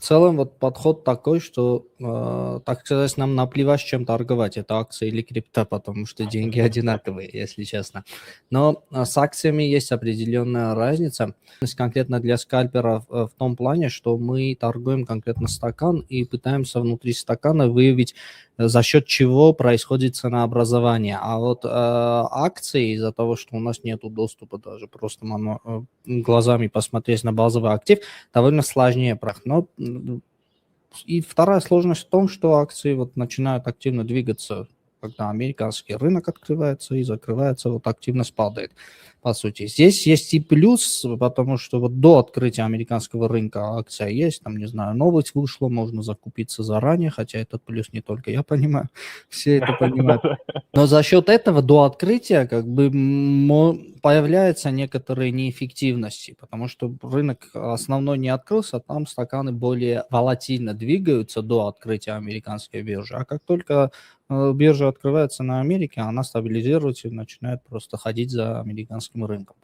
целом вот подход такой, что, так сказать, нам наплевать, с чем торговать, это акции или крипта, потому что деньги одинаковые, если честно. Но с акциями есть определенная разница. То есть конкретно для скальперов в том плане, что мы торгуем конкретно стакан и пытаемся внутри стакана выявить, за счет чего происходит ценообразование. А вот акции из-за того, что у нас нет доступа даже просто глазами посмотреть на базовый актив, довольно сложнее но и вторая сложность в том, что акции вот начинают активно двигаться, когда американский рынок открывается и закрывается, вот активность падает, по сути. Здесь есть и плюс, потому что вот до открытия американского рынка акция есть, там, не знаю, новость вышла, можно закупиться заранее, хотя этот плюс не только я понимаю, все это понимают. Но за счет этого до открытия как бы появляются некоторые неэффективности, потому что рынок основной не открылся, там стаканы более волатильно двигаются до открытия американской биржи. А как только биржа открывается на Америке, она стабилизируется и начинает просто ходить за американским рынком.